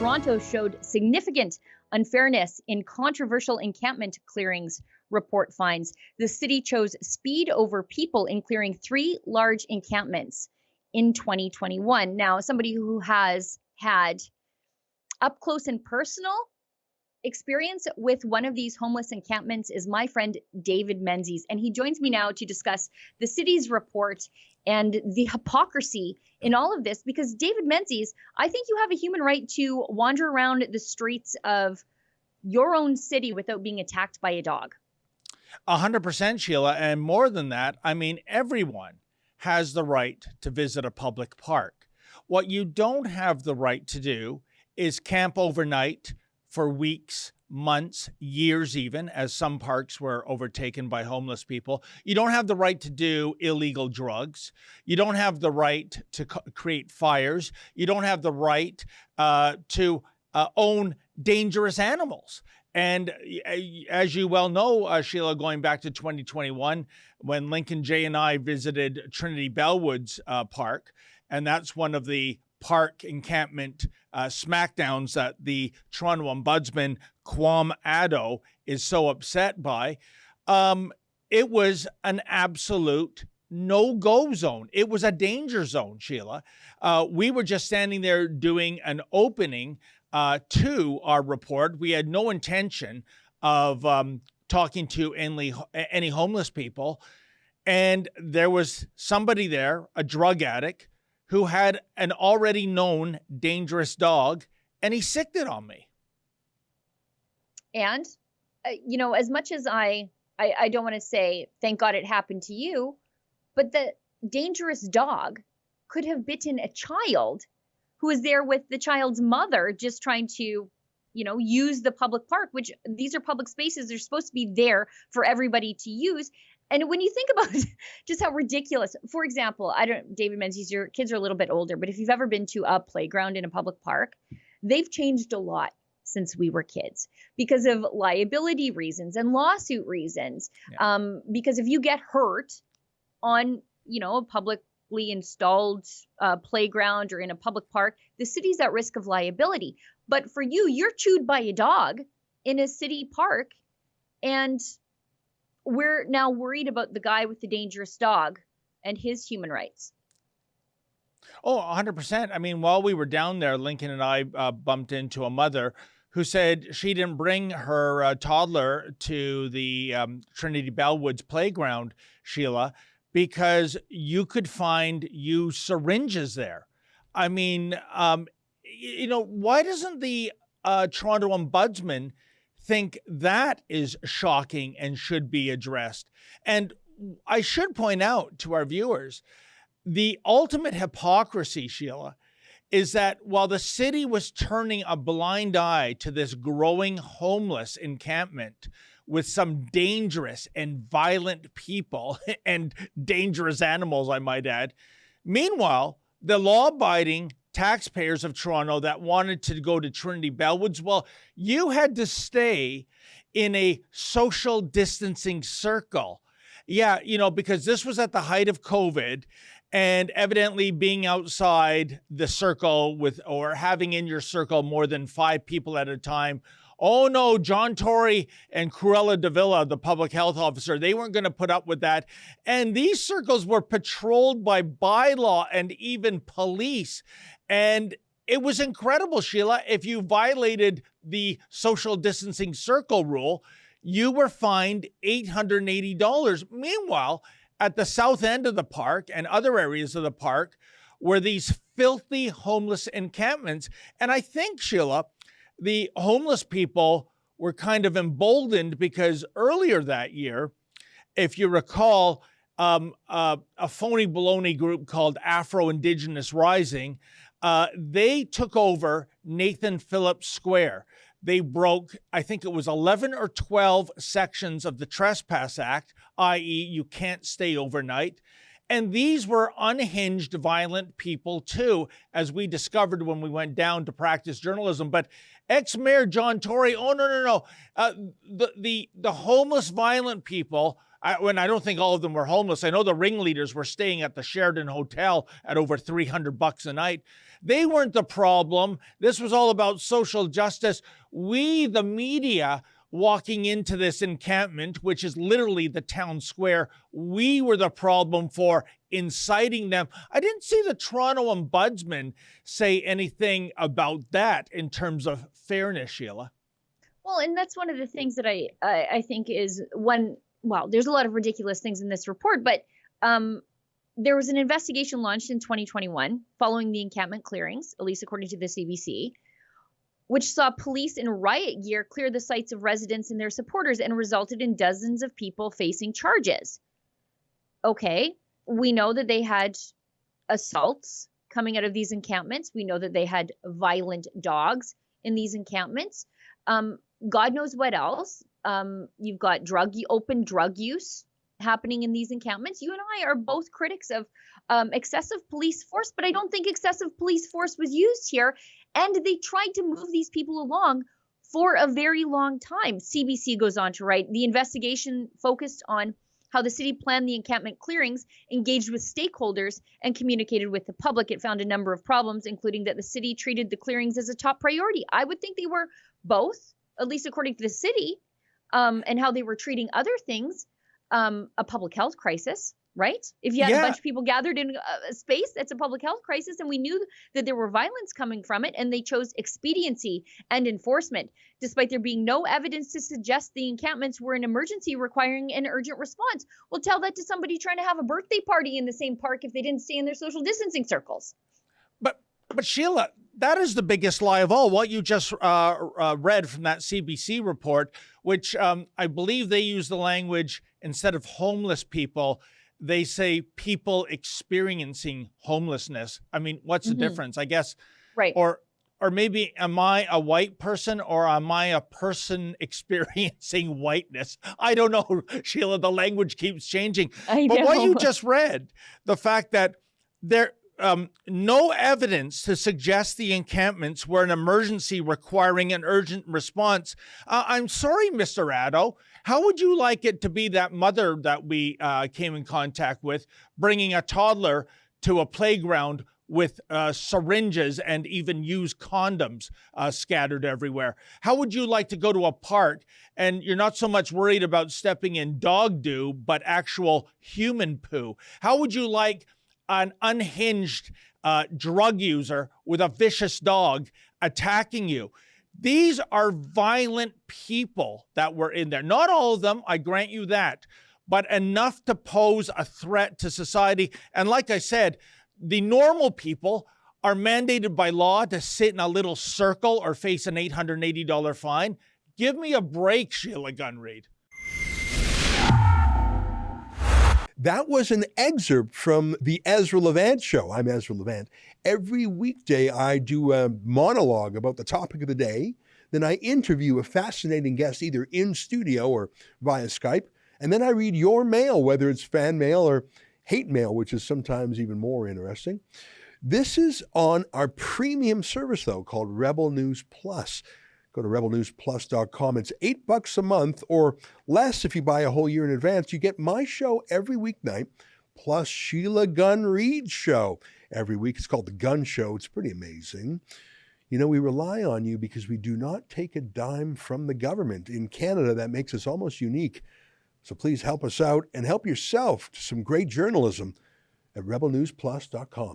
Toronto showed significant unfairness in controversial encampment clearings, report finds. The city chose speed over people in clearing 3 large encampments in 2021. Now, somebody who has had up close and personal experience with one of these homeless encampments is my friend David Menzies, and he joins me now to discuss the city's report and the hypocrisy in all of this, because David Menzies, I think you have a human right to wander around the streets of your own city without being attacked by a dog. 100%, Sheila. And more than that, I mean, everyone has the right to visit a public park. What you don't have the right to do is camp overnight for weeks, months, years even, as some parks were overtaken by homeless people. You don't have the right to do illegal drugs. You don't have the right to create fires. You don't have the right to own dangerous animals. And as you well know, Sheila, going back to 2021, when Lincoln Jay and I visited Trinity Bellwoods Park, and that's one of the park encampment smackdowns that the Toronto ombudsman Kwame Addo is so upset by. It was an absolute no-go zone. It was a danger zone, Sheila. We were just standing there doing an opening to our report. We had no intention of talking to any homeless people. And there was somebody there, a drug addict, who had an already known dangerous dog, and he sicked it on me. And, as much as I don't want to say, thank God it happened to you, but the dangerous dog could have bitten a child who was there with the child's mother, just trying to, use the public park, which these are public spaces. They're supposed to be there for everybody to use. And when you think about just how ridiculous, for example, David Menzies, your kids are a little bit older, but if you've ever been to a playground in a public park, they've changed a lot since we were kids because of liability reasons and lawsuit reasons. Yeah. Because if you get hurt on, a publicly installed playground or in a public park, the city's at risk of liability. But for you, you're chewed by a dog in a city park, and we're now worried about the guy with the dangerous dog and his human rights. Oh, 100%. I mean, while we were down there, Lincoln and I bumped into a mother who said she didn't bring her toddler to the Trinity Bellwoods playground, Sheila, because you could find used syringes there. I mean, why doesn't the Toronto ombudsman think that is shocking and should be addressed? And I should point out to our viewers, the ultimate hypocrisy, Sheila, is that while the city was turning a blind eye to this growing homeless encampment with some dangerous and violent people and dangerous animals, I might add, meanwhile, the law-abiding taxpayers of Toronto that wanted to go to Trinity Bellwoods, well, you had to stay in a social distancing circle. Yeah, because this was at the height of COVID, and evidently being outside the circle or having in your circle more than 5 people at a time. Oh no, John Tory and Cruella de Villa, the public health officer, they weren't going to put up with that. And these circles were patrolled by bylaw and even police. And it was incredible, Sheila. If you violated the social distancing circle rule, you were fined $880. Meanwhile, at the south end of the park and other areas of the park were these filthy homeless encampments. And I think, Sheila, the homeless people were kind of emboldened because earlier that year, if you recall, a phony baloney group called Afro-Indigenous Rising, they took over Nathan Phillips Square. They broke, I think it was 11 or 12 sections of the Trespass Act, i.e. you can't stay overnight. And these were unhinged, violent people too, as we discovered when we went down to practice journalism. But ex-mayor John Tory, oh, no. The homeless, violent people, When I don't think all of them were homeless. I know the ringleaders were staying at the Sheraton Hotel at over $300 a night. They weren't the problem. This was all about social justice. We, the media, walking into this encampment, which is literally the town square, we were the problem for inciting them. I didn't see the Toronto ombudsman say anything about that in terms of fairness, Sheila. Well, and that's one of the things that I think is one. Well, there's a lot of ridiculous things in this report, but there was an investigation launched in 2021 following the encampment clearings, at least according to the CBC, which saw police in riot gear clear the sites of residents and their supporters and resulted in dozens of people facing charges. Okay, we know that they had assaults coming out of these encampments. We know that they had violent dogs in these encampments. God knows what else. You've got open drug use happening in these encampments. You and I are both critics of excessive police force, but I don't think excessive police force was used here. And they tried to move these people along for a very long time. CBC goes on to write, the investigation focused on how the city planned the encampment clearings, engaged with stakeholders, and communicated with the public. It found a number of problems, including that the city treated the clearings as a top priority. I would think they were both, at least according to the city, and how they were treating other things, a public health crisis, right? If you had a bunch of people gathered in a space, that's a public health crisis. And we knew that there were violence coming from it, and they chose expediency and enforcement, despite there being no evidence to suggest the encampments were an emergency requiring an urgent response. Well, tell that to somebody trying to have a birthday party in the same park if they didn't stay in their social distancing circles. But Sheila, that is the biggest lie of all. What you just read from that CBC report, which I believe they use the language, instead of homeless people, they say people experiencing homelessness. I mean, what's the difference? I guess, right. Or maybe am I a white person or am I a person experiencing whiteness? I don't know, Sheila. The language keeps changing. I know. But what you just read, the fact that there no evidence to suggest the encampments were an emergency requiring an urgent response. I'm sorry, Mr. Addo. How would you like it to be that mother that we came in contact with, bringing a toddler to a playground with syringes and even used condoms scattered everywhere? How would you like to go to a park and you're not so much worried about stepping in dog doo, but actual human poo? How would you like an unhinged drug user with a vicious dog attacking you? These are violent people that were in there. Not all of them, I grant you that, but enough to pose a threat to society. And like I said, the normal people are mandated by law to sit in a little circle or face an $880 fine. Give me a break, Sheila Gunn Reid. That was an excerpt from the Ezra Levant Show. I'm Ezra Levant. Every weekday, I do a monologue about the topic of the day. Then I interview a fascinating guest either in studio or via Skype. And then I read your mail, whether it's fan mail or hate mail, which is sometimes even more interesting. This is on our premium service, though, called Rebel News Plus. Go to rebelnewsplus.com. It's $8 a month or less if you buy a whole year in advance. You get my show every weeknight, plus Sheila Gunn Reid's show every week. It's called The Gun Show. It's pretty amazing. You know, we rely on you because we do not take a dime from the government. In Canada, that makes us almost unique. So please help us out and help yourself to some great journalism at rebelnewsplus.com.